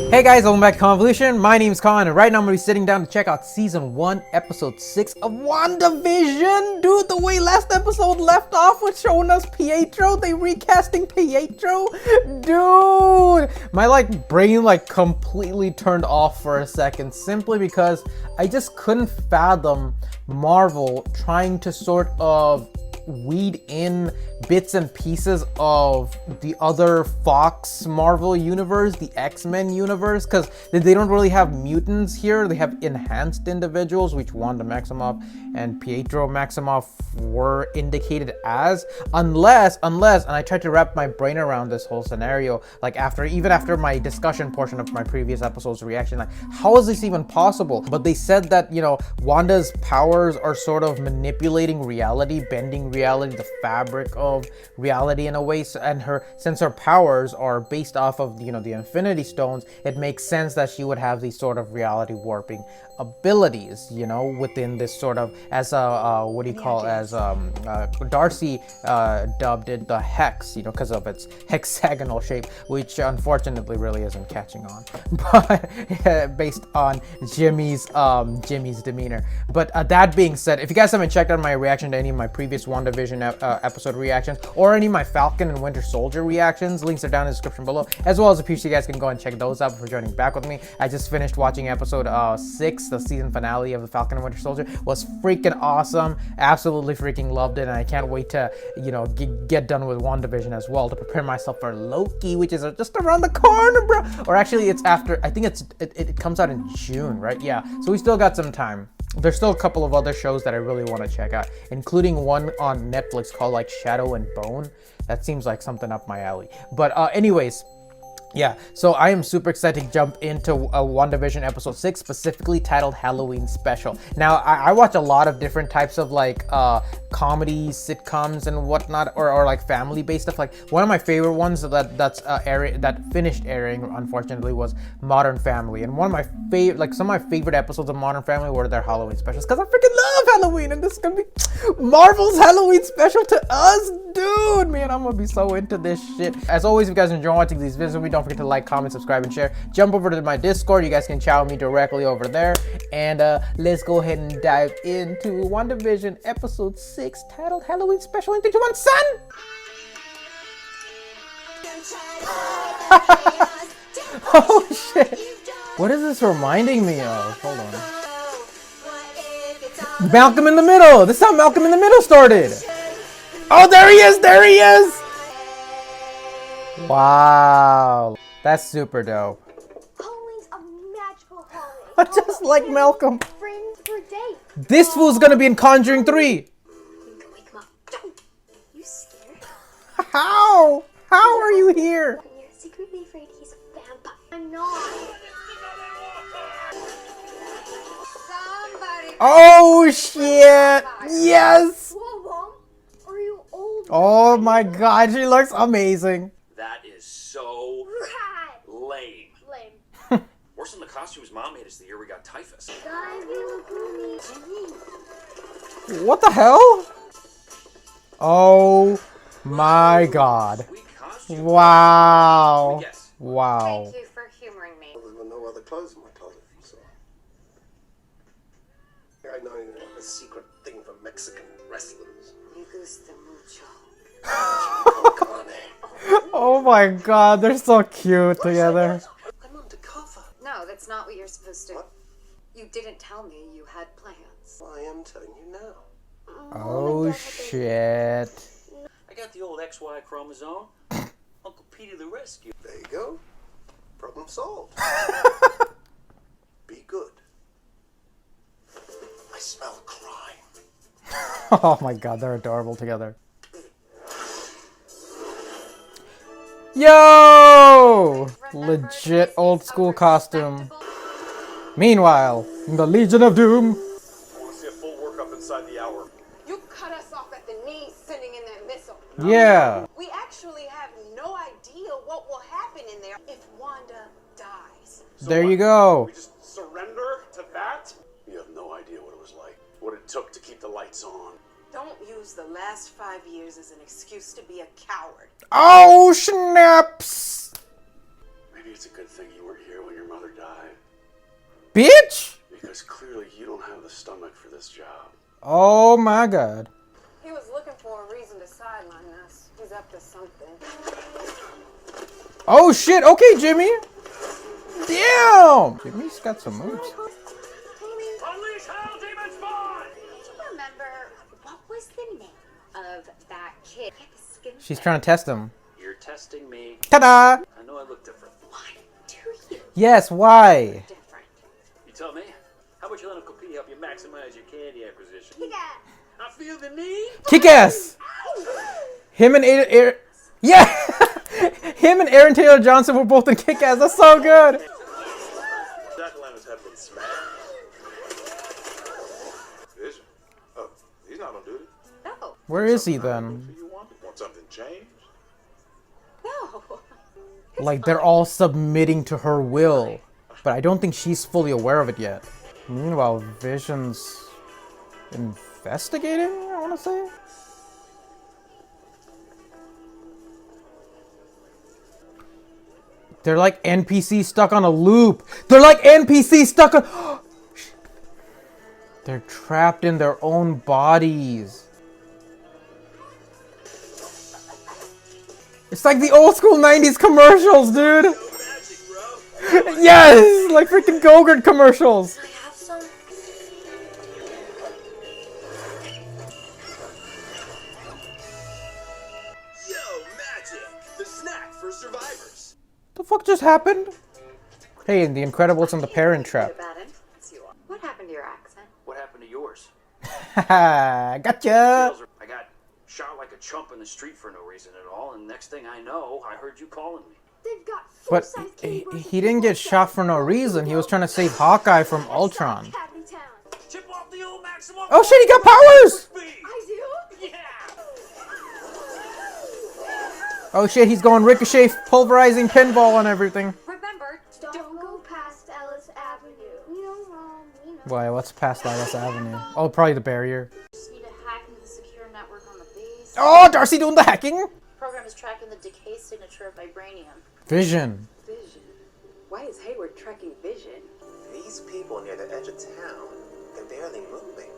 Hey guys, welcome back to Khanvolution. My name's Khan, and right now I'm going to be sitting down to check out Season 1, Episode 6 of WandaVision. Dude, the way last episode left off with showing us Pietro, they recasting Pietro. Dude, my brain completely turned off for a second, simply because I just couldn't fathom Marvel trying to sort of weed in bits and pieces of the other Fox Marvel universe, the X-Men universe, because they don't really have mutants here. They have enhanced individuals, which Wanda Maximoff and Pietro Maximoff were indicated as, unless, and I tried to wrap my brain around this whole scenario, even after my discussion portion of my previous episode's reaction, how is this even possible? But they said that, Wanda's powers are sort of manipulating reality, bending reality, the fabric of reality in a way, and since her powers are based off of the Infinity Stones, it makes sense that she would have these sort of reality warping abilities, within this sort of, as Darcy dubbed it, the hex, because of its hexagonal shape, which unfortunately really isn't catching on, but based on Jimmy's demeanor. But that being said, if you guys haven't checked out my reaction to any of my previous WandaVision episode reactions, or any of my Falcon and Winter Soldier reactions, links are down in the description below, as well as if you guys can go and check those out before joining back with me. I just finished watching episode 6, the season finale of the Falcon and Winter Soldier. Was freaking awesome. Absolutely freaking loved it, and I can't wait to get done with WandaVision as well, to prepare myself for Loki, which is just around the corner, bro. Or actually, it's after, I think it comes out in June, right? Yeah, so we still got some time. There's still a couple of other shows that I really want to check out, including one on Netflix called Shadow and Bone. That seems like something up my alley. But anyways, yeah, so I am super excited to jump into WandaVision episode 6, specifically titled Halloween Special. Now, I watch a lot of different types of comedies, sitcoms, and whatnot, or family-based stuff. One of my favorite ones that finished airing, unfortunately, was Modern Family. And one of my favorite, some of my favorite episodes of Modern Family were their Halloween specials, because I freaking love Halloween, and this is gonna be Marvel's Halloween special to us, dude. Man, I'm gonna be so into this shit. As always, if you guys enjoy watching these videos, don't forget to like, comment, subscribe, and share. Jump over to my Discord. You guys can chat with me directly over there. And let's go ahead and dive into WandaVision episode 6, titled Halloween Special. In 3, 2, 1, son! Oh shit! What is this reminding me of? Hold on. Malcolm in the Middle! This is how Malcolm in the Middle started! Oh, there he is! There he is! Wow, that's super dope. Halloween's a magical holiday. Just like Malcolm. Friends for dates. This fool's gonna be in Conjuring 3. You can wake him up. You scared? How? How are you here? You're secretly afraid he's a vampire. I'm not. Somebody. Oh shit! Yes! Whoa, Mom. Are you old? Oh my god, she looks amazing. That is so lame. Lame. Worse than the costumes Mom made us the year we got typhus. Guys, you look really. What the hell? Oh my god. Sweet costume. Wow. Yes. Wow. Thank you for humoring me. There were no other clothes in my closet, so I know a secret thing for Mexican wrestlers. Me gusta mucho. Oh my god, they're so cute together. I'm undercover. No, that's not what you're supposed to. What? You didn't tell me you had plans. Well, I am telling you now. Oh shit. I got the old XY chromosome. Uncle Petey the rescue. There you go. Problem solved. Be good. I smell crime. Oh my god, they're adorable together. Yo! Legit old school costume. Meanwhile, in the Legion of Doom. I want to see a full workup inside the hour. You cut us off at the knees sitting in that missile. Yeah. We actually have no idea what will happen in there if Wanda dies. There you go. We just surrender to that? You have no idea what it was like. What it took to keep the lights on. Don't use the last 5 years as an excuse to be a coward. Oh, snaps! Maybe it's a good thing you weren't here when your mother died. Bitch! Because clearly you don't have the stomach for this job. Oh my god. He was looking for a reason to sideline us. He's up to something. Oh shit, okay, Jimmy. Damn! Jimmy's got some moves. Unleash hell, demon spawn! Do you remember what was the name of that kid? She's trying to test him. You're testing me. Ta-da! I know I look different. Why do you Yes, why? different? You tell me. How about you let Uncle P help you maximize your candy acquisition? Yeah. I feel the need. Kick-ass! Him and yeah! Him and Aaron Taylor Johnson were both in Kick-ass. That's so good. Jack Atlanta's head been smashed. Vision. Oh, he's not on duty. No. Where is he then? Do you want something changed? No. Like they're all submitting to her will, but I don't think she's fully aware of it yet. Meanwhile, Vision's investigating, I want to say. They're like NPCs stuck on a loop. They're like NPCs stuck on... They're trapped in their own bodies. It's like the old school 90s commercials, dude. Yes, like freaking Go-Gurt commercials. I have some. Yo, magic! The snack for survivors. The fuck just happened? Hey, in The Incredibles and the Parent Trap. Bad influence you are. What happened to your accent? What happened to yours? Haha, gotcha. I got shot like a chump in the street for no reason at all, and next thing I know, I heard you calling me. They've got But full-size he, cables he didn't get shot for no reason. He was trying to save Hawkeye from Ultron. Cavity Town. Chip off the old maximum. Oh shit, he got powers! Speed. I do? Yeah. Oh shit, he's going ricochet, pulverizing pinball and everything. Remember, don't go past Ellis Avenue. You know. Why, what's past Dallas Avenue? Oh, probably the barrier. Just need to hack into the secure network on the base. Oh, Darcy doing the hacking? Program is tracking the decay signature of vibranium. Vision. Vision. Why is Hayward tracking Vision? These people near the edge of town, they're barely moving.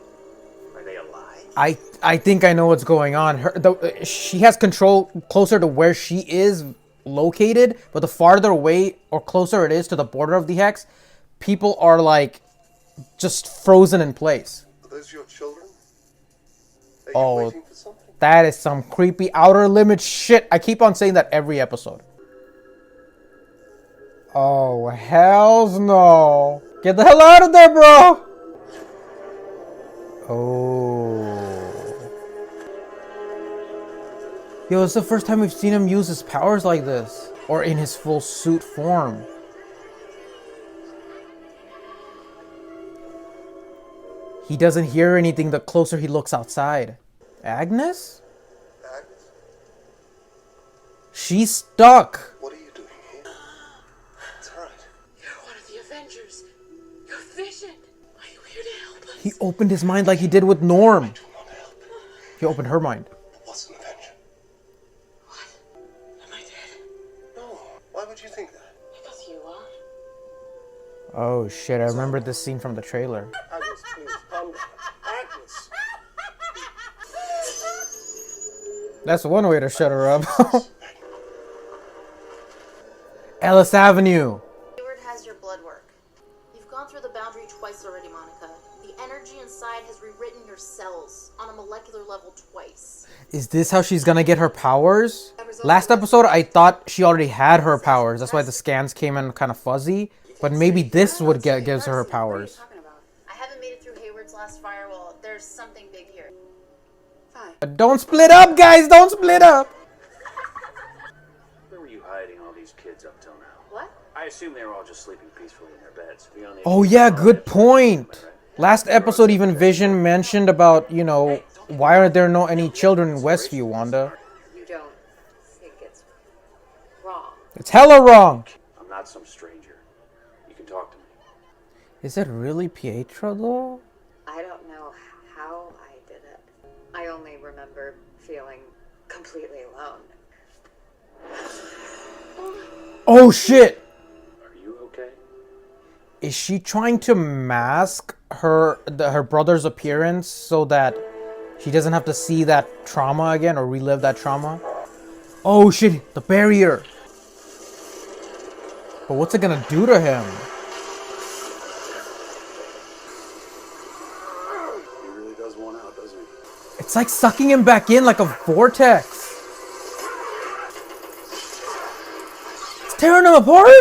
Are they alive? I think I know what's going on. She has control closer to where she is located, but the farther away or closer it is to the border of the hex, people are like just frozen in place. Are those your children? Are you Oh, waiting for something? that is some creepy outer limits shit. I keep on saying that every episode. Oh, hells no. Get the hell out of there, bro. Oh. Yo, it's the first time we've seen him use his powers like this. Or in his full suit form. He doesn't hear anything the closer he looks outside. Agnes? Agnes, She's stuck. what are you doing here? It's alright. You're one of the Avengers. You're Vision. Are you here to help us? He opened his mind like he did with Norm. Do not help. He opened her mind. It wasn't Avenger. Am I dead? No. Why would you think that? Because you are. Oh shit, I remember this scene from the trailer. Agnes, please, calm down. Agnes! That's one way to shut her up. Ellis Avenue. Hayward has your blood work. You've gone through the boundary twice already, Monica. The energy inside has rewritten your cells on a molecular level twice. Is this how she's gonna get her powers? Last episode, I thought she already had her powers. That's why the scans came in kind of fuzzy. But maybe this would gives her powers. What are you talking about? I haven't made it through Hayward's last firewall. There's something big here. Fine. Don't split up, guys! Don't split up! Where were you hiding all these kids up till now? What? I assume they were all just sleeping peacefully in their beds. Beyond the Oh yeah, good point. Last episode, even Vision mentioned about, you know, why are there no any children in Westview, Wanda? You don't think it's wrong. It's hella wrong. I'm not some stranger. You can talk to me. Is it really Pietro though? I don't know how I did it. I I only remember feeling completely alone. Oh shit! Are you okay? Is she trying to mask her brother's appearance so that she doesn't have to see that trauma again or relive that trauma? Oh shit, the barrier! But what's it gonna do to him? He really does want out, doesn't he? It's like sucking him back in like a vortex. It's tearing him apart?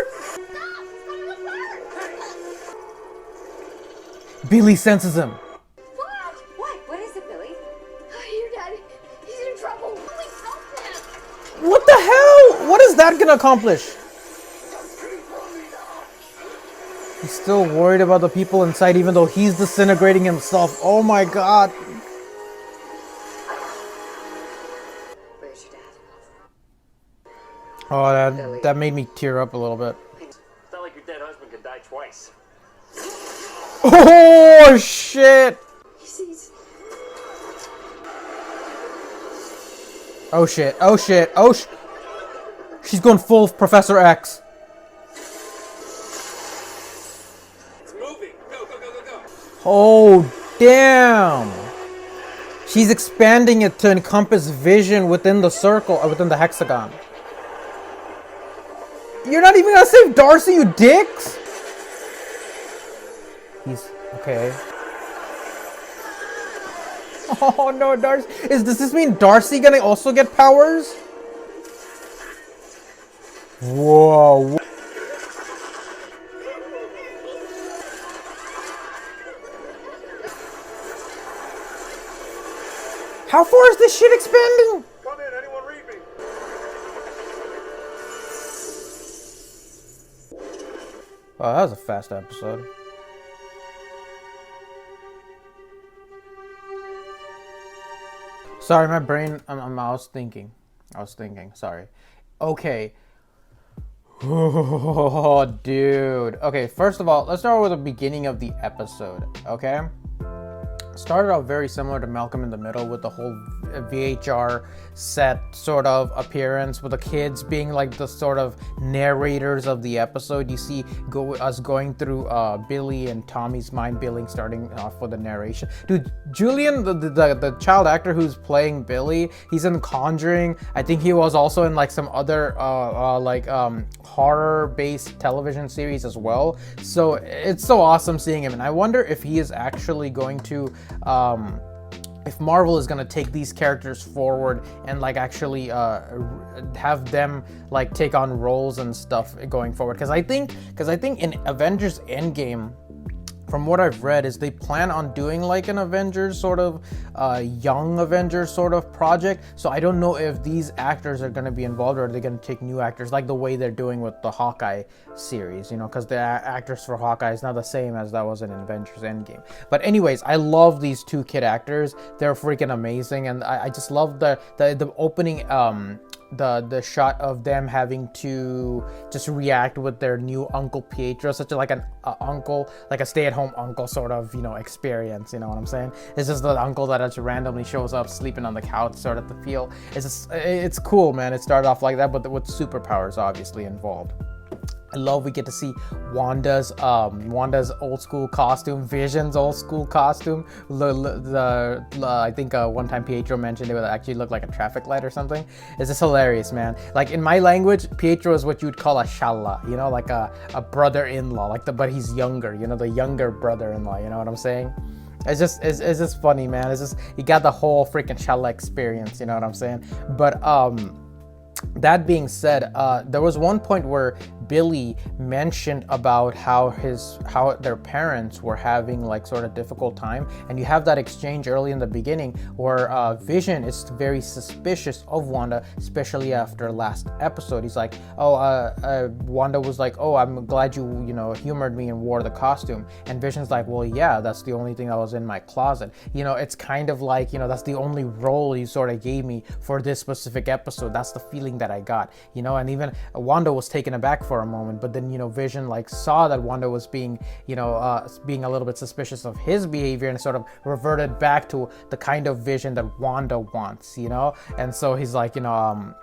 Billy senses him. What is it, Billy? Your dad, he's in trouble. Please help him. What the hell? What is that gonna accomplish? He's still worried about the people inside even though he's disintegrating himself. Oh my god. Where's your dad? Oh, that made me tear up a little bit. It's not like your dead husband could die twice. Oh shit! He sees. Oh shit, oh shit, oh sh... She's going full Professor X. It's moving. Go, go, go, go, go. Oh, damn! She's expanding it to encompass vision within the circle, or within the hexagon. You're not even gonna save Darcy, you dicks! He's... okay. Oh no, Darcy... does this mean Darcy gonna also get powers? Whoa. How far is this shit expanding? Come in, anyone read me? Oh, that was a fast episode. Sorry, my brain, I was thinking, sorry. Okay. Oh, dude. Okay, first of all, let's start with the beginning of the episode, okay? Started out very similar to Malcolm in the Middle with the whole VHR set sort of appearance with the kids being like the sort of narrators of the episode. You see us going through Billy and Tommy's mind, Billy starting off with the narration. Dude, Julian, the child actor who's playing Billy, he's in Conjuring. I think he was also in like some other horror-based television series as well. So it's so awesome seeing him, and I wonder if he is actually going to if Marvel is gonna take these characters forward and like actually have them like take on roles and stuff going forward, because I think in Avengers Endgame, from what I've read, is they plan on doing like an Avengers sort of young Avengers sort of project. So I don't know if these actors are going to be involved, or are they going to take new actors like the way they're doing with the Hawkeye series, you know, because the actors for Hawkeye is not the same as that was in Avengers Endgame. But anyways, I love these two kid actors. They're freaking amazing, and I just love the opening the shot of them having to just react with their new Uncle Pietro, such like an uncle, like a stay-at-home uncle sort of, you know, experience, you know what I'm saying? It's just the uncle that just randomly shows up sleeping on the couch sort of the feel. It's cool, man. It started off like that, but with superpowers obviously involved. I love we get to see Wanda's old school costume, Vision's old school costume. I think one time Pietro mentioned it would actually look like a traffic light or something. It's just hilarious, man. Like in my language, Pietro is what you'd call a shalla, you know, like a brother-in-law, but he's younger, you know, the younger brother-in-law, you know what I'm saying? It's just funny, man. It's just, you got the whole freaking shalla experience, you know what I'm saying? But that being said, there was one point where Billy mentioned about how their parents were having like sort of difficult time, and you have that exchange early in the beginning where Vision is very suspicious of Wanda, especially after last episode. He's like, Wanda was like, oh, I'm glad you humored me and wore the costume, and Vision's like, well, yeah, that's the only thing that was in my closet. You know, it's kind of like, that's the only role you sort of gave me for this specific episode. That's the feeling that I got, and even Wanda was taken aback for for a moment, but then, you know, Vision like saw that Wanda was being, you know, being a little bit suspicious of his behavior, and sort of reverted back to the kind of Vision that Wanda wants, you know. And so he's like, you know,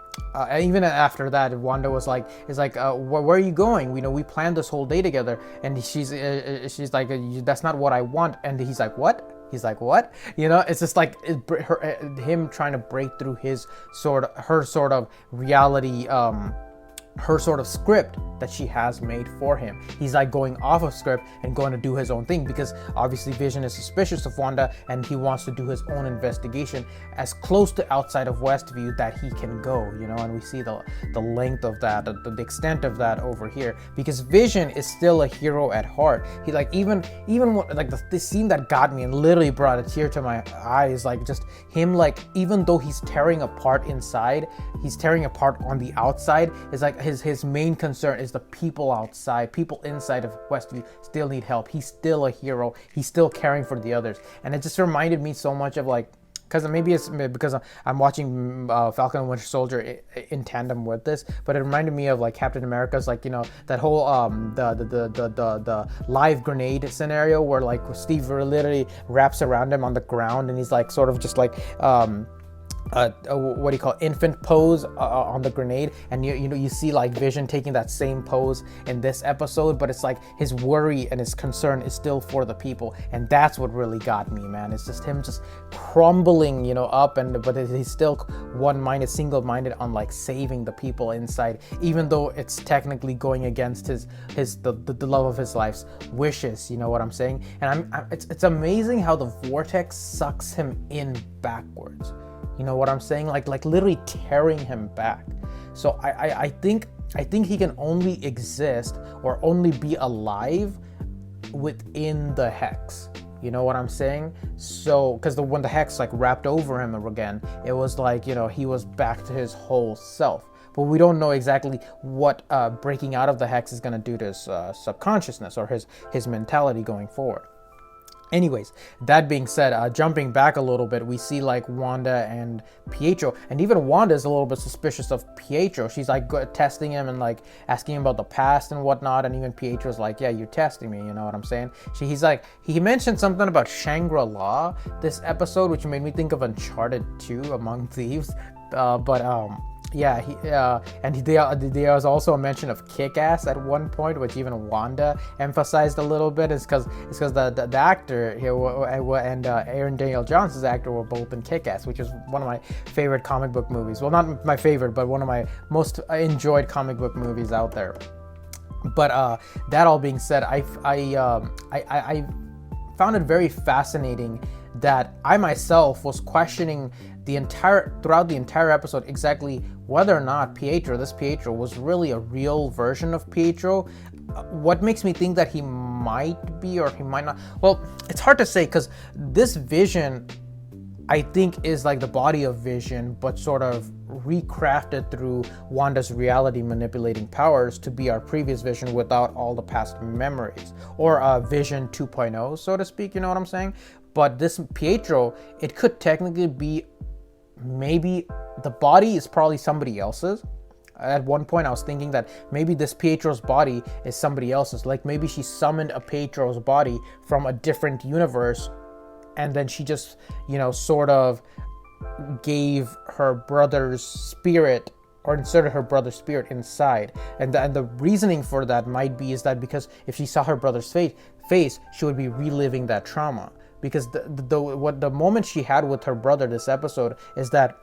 even after that, Wanda was like, where are you going? You know, we planned this whole day together. And she's like, that's not what I want. And he's like, what? He's like, what? You know, it's just like him trying to break through her sort of reality, her sort of script that she has made for him. He's like going off of script and going to do his own thing, because obviously Vision is suspicious of Wanda and he wants to do his own investigation as close to outside of Westview that he can go, you know. And we see the length of that, the extent of that over here, because Vision is still a hero at heart. He like even like this scene that got me and literally brought a tear to my eyes, like just him, like even though he's tearing apart inside, he's tearing apart on the outside. It's like his main concern is the people outside, people inside of Westview still need help. He's still a hero. He's still caring for the others. And it just reminded me so much of like, because maybe it's because I'm watching Falcon and Winter Soldier in tandem with this, but it reminded me of like Captain America's, like, you know, that whole the live grenade scenario where like Steve literally wraps around him on the ground and he's like sort of just like what do you call it? Infant pose on the grenade, and you see like Vision taking that same pose in this episode, but it's like his worry and his concern is still for the people, and that's what really got me, man. It's just him just crumbling, you know, up, but he's still one-minded, single-minded on like saving the people inside, even though it's technically going against the love of his life's wishes. You know what I'm saying? And it's amazing how the vortex sucks him in backwards. You know what I'm saying? Like literally tearing him back. So I think he can only exist or only be alive within the hex. You know what I'm saying? So, because when the hex like wrapped over him again, it was like, you know, he was back to his whole self. But we don't know exactly what breaking out of the hex is gonna do to his subconsciousness or his mentality going forward. Anyways, that being said, jumping back a little bit, we see like Wanda and Pietro, and even Wanda is a little bit suspicious of Pietro. She's like testing him and like asking him about the past and whatnot, and even Pietro's like, yeah, you're testing me, you know what I'm saying? He's like, he mentioned something about Shangri-La this episode, which made me think of Uncharted 2 Among Thieves, yeah, and there was also a mention of Kick-Ass at one point, which even Wanda emphasized a little bit. It's because the actor here and Aaron Daniel Johnson's actor were both in Kick-Ass, which is one of my favorite comic book movies. Well, not my favorite, but one of my most enjoyed comic book movies out there. But that all being said, I found it very fascinating that I myself was questioning throughout the entire episode exactly whether or not this Pietro was really a real version of Pietro. What makes me think that he might be or he might not? Well, it's hard to say, because this Vision, I think, is like the body of Vision, but sort of recrafted through Wanda's reality manipulating powers to be our previous Vision without all the past memories, or Vision 2.0, so to speak, you know what I'm saying? But this Pietro, it could technically be, maybe the body is probably somebody else's. At one point I was thinking that maybe this Pietro's body is somebody else's, like maybe she summoned a Pietro's body from a different universe, and then she just, you know, sort of gave her brother's spirit, or inserted her brother's spirit inside. And the reasoning for that might be is that because if she saw her brother's face, she would be reliving that trauma. Because the moment she had with her brother this episode is that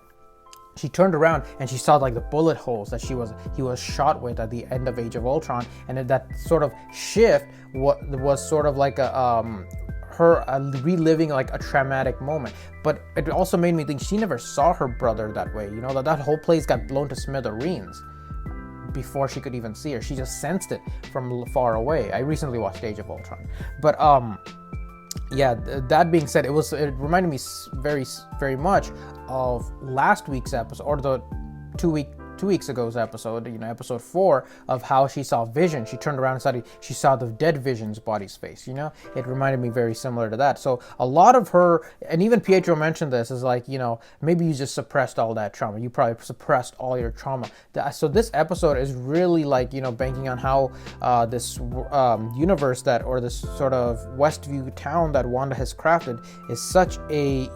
she turned around and she saw like the bullet holes that he was shot with at the end of Age of Ultron, and that sort of shift was sort of like her reliving like a traumatic moment. But it also made me think she never saw her brother that way. You know, that whole place got blown to smithereens before she could even see her. She just sensed it from far away. I recently watched Age of Ultron, but yeah, that being said, it reminded me very, very much of last week's episode, or the 2 week 2 weeks ago's episode, episode 4, of how she saw Vision. She turned around and she saw the dead Vision's body's face. It reminded me very similar to that. So a lot of her, and even Pietro mentioned this, is like, maybe you just suppressed all that trauma. You probably suppressed all your trauma. So this episode is really like, banking on how this universe or this sort of Westview town that Wanda has crafted is such a,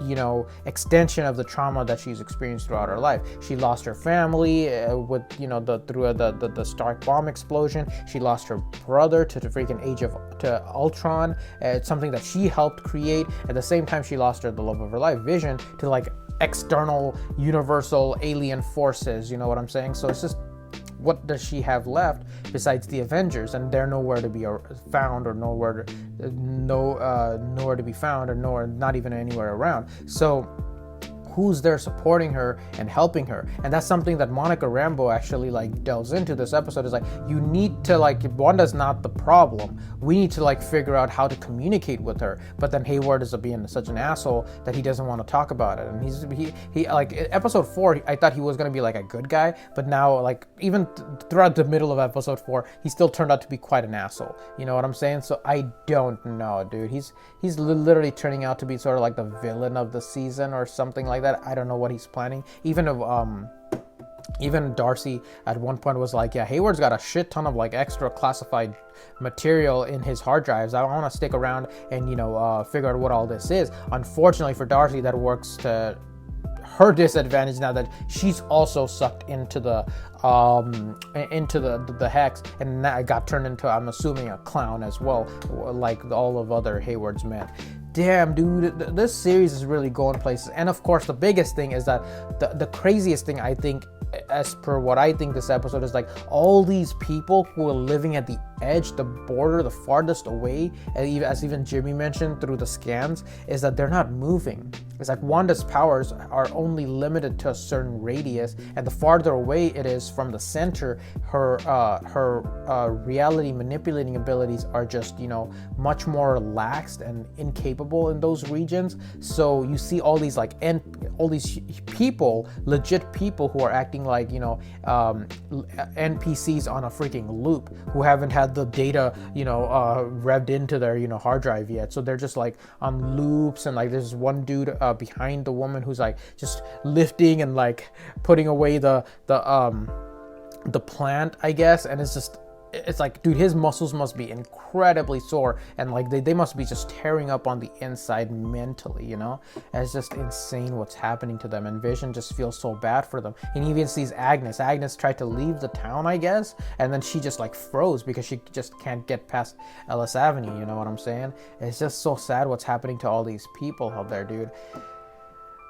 extension of the trauma that she's experienced throughout her life. She lost her family with, through the Stark bomb explosion. She lost her brother to the freaking age of Ultron. It's something that she helped create. At the same time, she lost the love of her life, Vision, to like external universal alien forces. You know what I'm saying? So it's just, what does she have left besides the Avengers? And they're nowhere to be found, or nowhere to be found, or not even anywhere around. So who's there supporting her and helping her? And that's something that Monica Rambeau actually like delves into this episode. Is like, you need to like, Wanda's not the problem. We need to like figure out how to communicate with her. But then Hayward is being such an asshole that he doesn't want to talk about it. And he like, episode 4, I thought he was gonna be like a good guy, but now like even throughout the middle of episode 4, he still turned out to be quite an asshole. You know what I'm saying? So I don't know, dude. He's literally turning out to be sort of like the villain of the season or something like that. I don't know what he's planning. Even Darcy at one point was like, yeah, Hayward's got a shit ton of like extra classified material in his hard drives. I want to stick around and figure out what all this is. Unfortunately for Darcy, that works to her disadvantage now that she's also sucked into the hex, and that got turned into, I'm assuming, a clown as well, like all of other Hayward's men. Damn, dude, this series is really going places. And of course, the biggest thing is that the craziest thing, I think, as per what I think this episode is, like, all these people who are living at the edge, the border, the farthest away, as even Jimmy mentioned through the scans, is that they're not moving. It's like Wanda's powers are only limited to a certain radius, and the farther away it is from the center, her reality manipulating abilities are just, much more relaxed and incapable in those regions. So you see all these all these people, legit people, who are acting like NPCs on a freaking loop, who haven't had the data revved into their hard drive yet. So they're just like on loops, and like there's one dude behind the woman who's like just lifting and like putting away the plant, I guess. And it's like, dude, his muscles must be incredibly sore, and like they must be just tearing up on the inside mentally, And it's just insane what's happening to them, and Vision just feels so bad for them. And he even sees Agnes. Agnes tried to leave the town, I guess, and then she just like froze because she just can't get past Ellis Avenue, you know what I'm saying? It's just so sad what's happening to all these people out there, dude.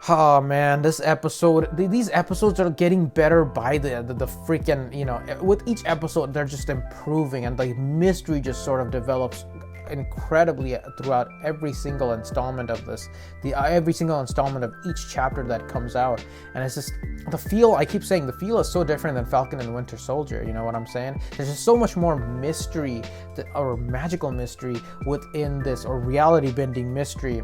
Oh man, these episodes are getting better by the freaking, with each episode they're just improving, and the mystery just sort of develops incredibly throughout every single installment of this, every single installment of each chapter that comes out. And it's just, the feel, I keep saying, the feel is so different than Falcon and Winter Soldier, you know what I'm saying? There's just so much more mystery, or magical mystery within this, or reality bending mystery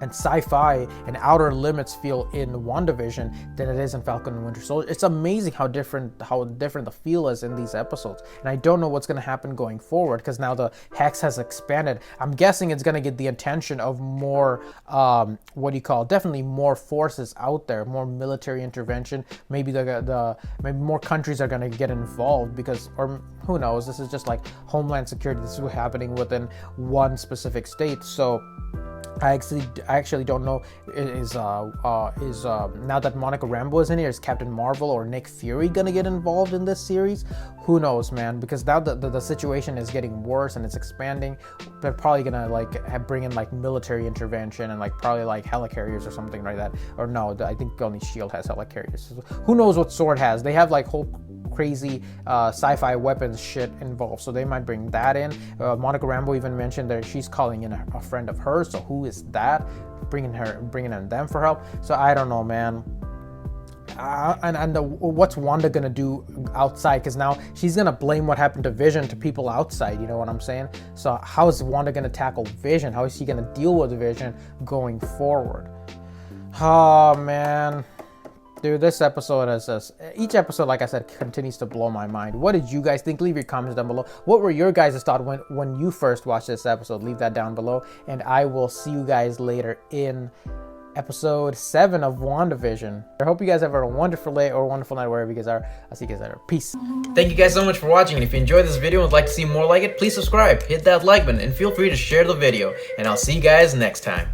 and sci-fi and outer limits feel in WandaVision than it is in Falcon and Winter Soldier. It's amazing how different the feel is in these episodes. And I don't know what's going to happen going forward, because now the hex has expanded. I'm guessing it's going to get the attention of more, definitely more forces out there, more military intervention. Maybe maybe more countries are going to get involved, because, or who knows, this is just like Homeland Security. This is happening within one specific state. So I actually don't know, is now that Monica Rambeau is in here, is Captain Marvel or Nick Fury gonna get involved in this series? Who knows, man? Because now the situation is getting worse and it's expanding. They're probably gonna bring in like military intervention and like probably like helicarriers or something like that. Or no, I think only S.H.I.E.L.D. has helicarriers. Who knows what S.W.O.R.D. has? They have like whole crazy sci-fi weapons shit involved, so they might bring that in. Monica Rambeau even mentioned that she's calling in a friend of hers, so who is that? Bringing in them for help. So I don't know, man. What's Wanda gonna do outside? Because now she's gonna blame what happened to Vision to people outside, you know what I'm saying? So how is Wanda gonna tackle Vision? How is she gonna deal with Vision going forward? Oh man, Dude, this episode is each episode, like I said, continues to blow my mind. What did you guys think? Leave your comments down below. What were your guys' thoughts when you first watched this episode? Leave that down below, and I will see you guys later in episode 7 of WandaVision. I hope you guys have a wonderful day or a wonderful night wherever you guys are. I'll see you guys later. Peace. Thank you guys so much for watching, and if you enjoyed this video and would like to see more like it, please subscribe, hit that like button, and feel free to share the video, and I'll see you guys next time.